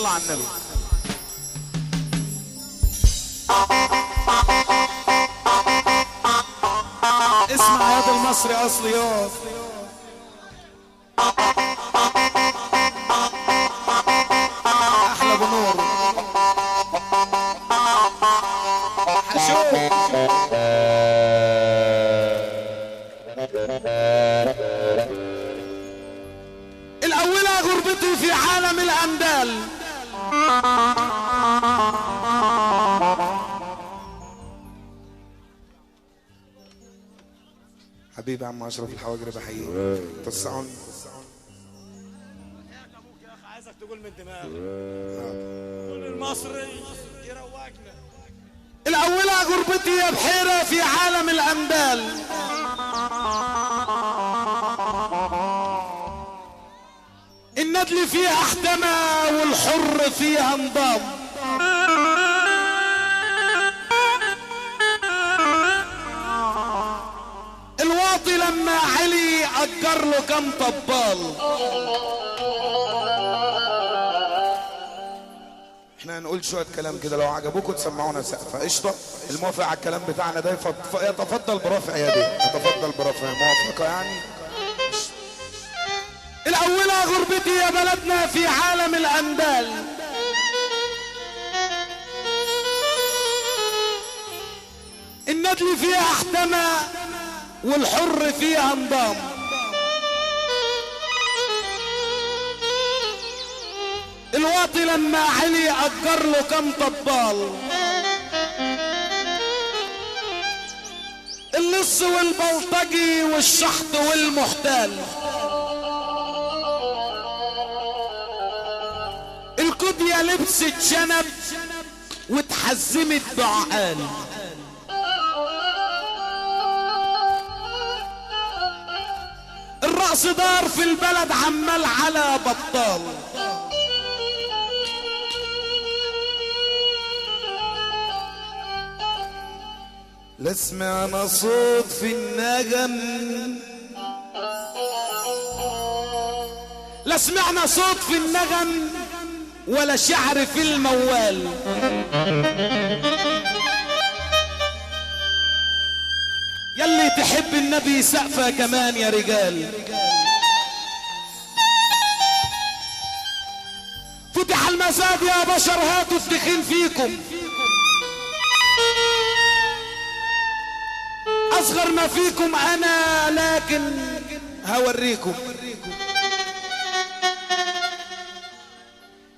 صلى على النبي. اسمع يا ده المصري اصليات. احلى بنور حشوف. الاولى غربتي في عالم الاندال. حبيبي عم اشرف الحواجري بحييك. توسعوني ابوك يا اخي، عايزك تقول من دماغك. قول المصري يروقنا. الاولى غربتي يا بحيرة في عالم الاندال. الندل فيها احتمى والحر فيها انضام. الواطي لما علي اجر له كم طبال. احنا هنقول شويه كلام كده، لو عجبوكم تسمعونا سقفه قشطه. الموافق على الكلام بتاعنا ده يتفضل برفع يديه. يتفضل برفع موافقه يعني. الاولى غربتي يا بلدنا في عالم الاندال. الندل فيها احتمى والحر فيها انضام. الواطي لما علي اجر له كم طبال. اللص والبلطجي والشحط والمحتال. الكدية لبست شنب واتحزمت بعقال. الرأس دار في البلد عمال على بطال. لا سمعنا صوت في النغم، لا سمعنا صوت في النغم ولا شعر في الموال. يلي تحب النبي سقفة كمان يا رجال. فتح المزاد يا بشر، هاتوا الدخين فيكم. اصغر ما فيكم انا لكن هوريكم.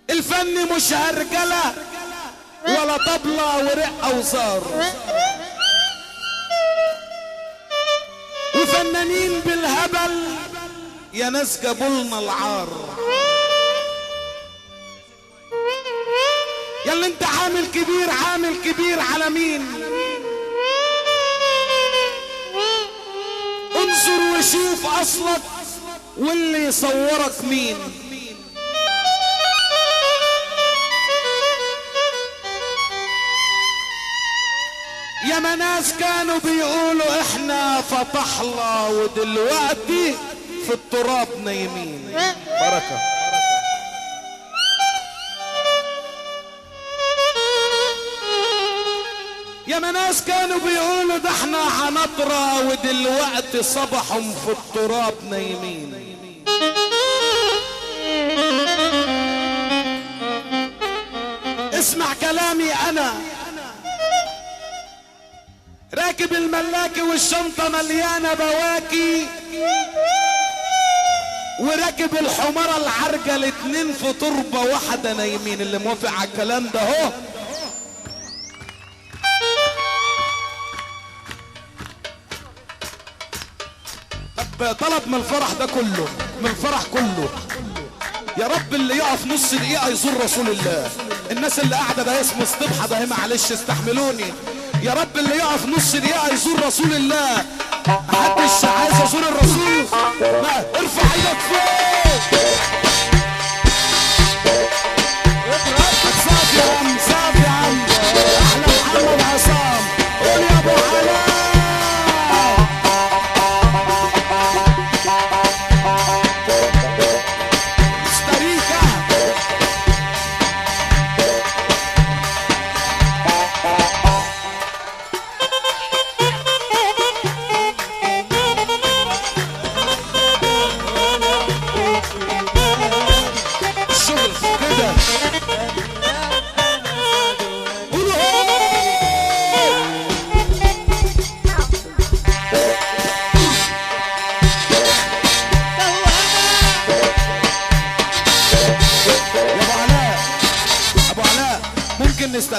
الفن مش هرجله ولا طبلة ورق اوزار، وفنانين بالهبل يا ناس جابولنا العار. يلا انت عامل كبير، عامل كبير على مين؟ انظر وشوف اصلك واللي يصورك مين. يا ناس كانوا بيقولوا احنا فتحنا ودلوقتي في التراب نايمين. بركة. يا ناس كانوا بيقولوا ده احنا هنطرى ودلوقتي صبحهم في التراب نايمين. اسمع كلامي انا، راكب الملاكي والشنطة مليانة بواكي، وراكب الحمارة العرجة الاتنين في تربة واحدة نايمين. اللي موافق على الكلام ده اهو. طلب من الفرح ده كله، من الفرح كله، يا رب اللي يقف نص دقيقة يزور رسول الله. الناس اللي قاعدة ده اسمه استبحة ده، معلش استحملوني. يا رب اللي يقف نص دقيقة يزور رسول الله. محدش عايز يزور الرسول؟ لا، ارفع ايدك فوق. صافي يا عم، صافي يا عم. احلى محمد عصام، قول يا ابو علاء.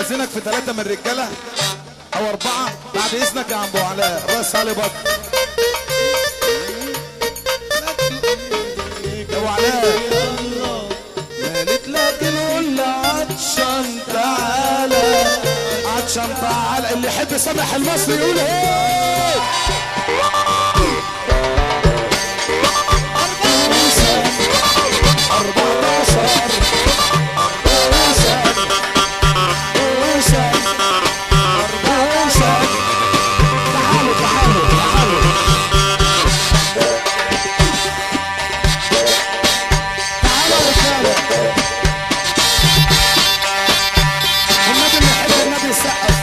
استاذنك في 3 من الرجاله او 4 بعد اذنك يا عم ابو علاء راس علي بط يا ابو علاء قالت لك القول عطشان تعالى عطشان تعالى اللي يحب سامح المصري يقول ايه 14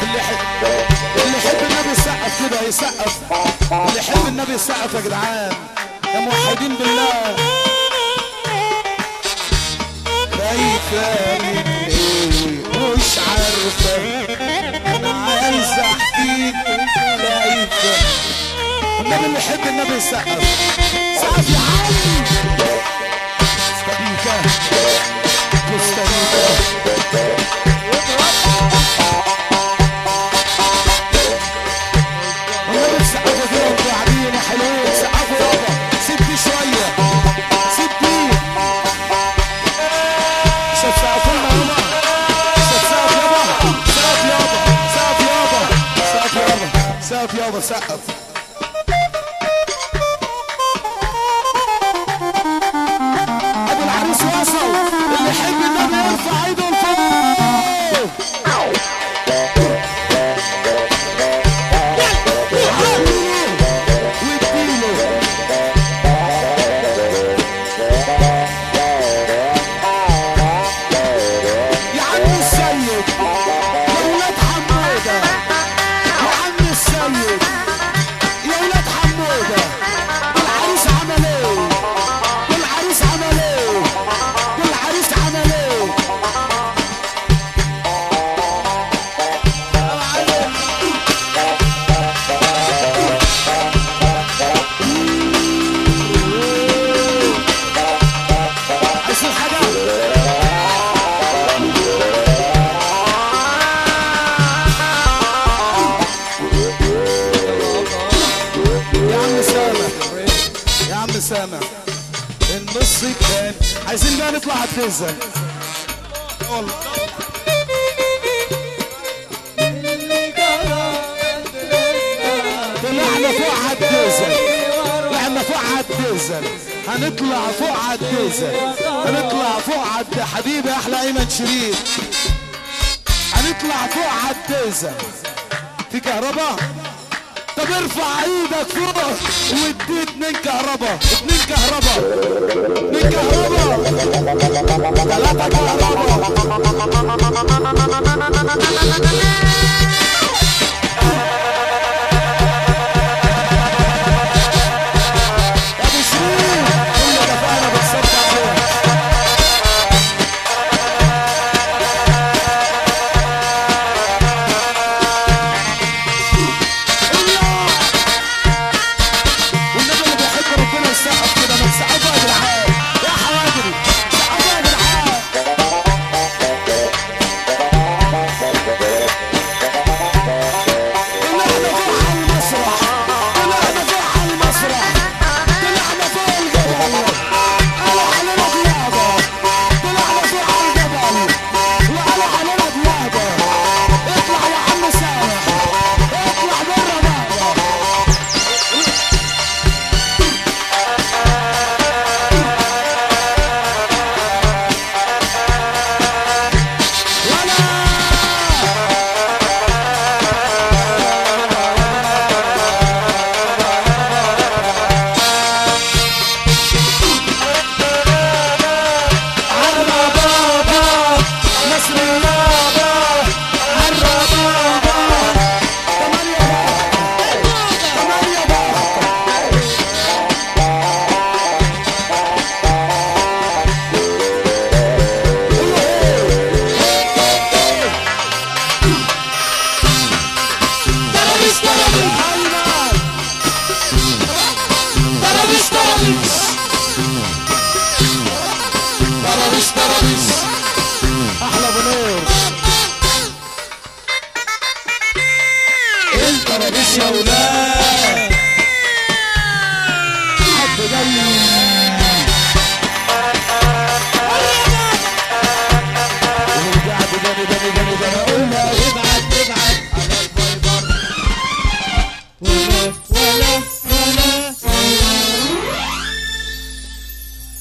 اللي يحب النبي يسقف كده يسقف اللي يحب النبي يسقف يا جدعان يا موحدين بالله خايفة من ايه مش عارفة انا عايز احكيك خايفة النبي اللي يحب النبي يسقف سقف يا عم كوستاريكا كوستاريكا النبي سقفوا كده وانتوا قاعدين يا حلوين سقفوا يابا سيب دي شوية سيب دي مش هتسقفوا لنا هنا مش هتسقف يابا سقف يابا سقف يابا سقف يابا سقف يابا سقف ابو العريس وصل اللي يحب النبي يرفع ايده لفوق سامع النص التاني عايزين بقى نطلع على التزة والله طلعنا فوق على التزة طلعنا فوق على التزة هنطلع فوق على التزة هنطلع فوق على حبيبي احلى ايمن شريف هنطلع فوق على التزة في كهرباء طب ارفع ايدك فوق وادي 2 كهرباء 2 كهرباء 2 كهرباء 3 كهرباء يا ابو شريف كل دفعنا بالصبر عليها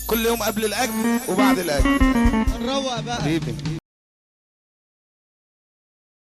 كل يوم قبل الاجر وبعد الاجر نروق بقى حبيبي.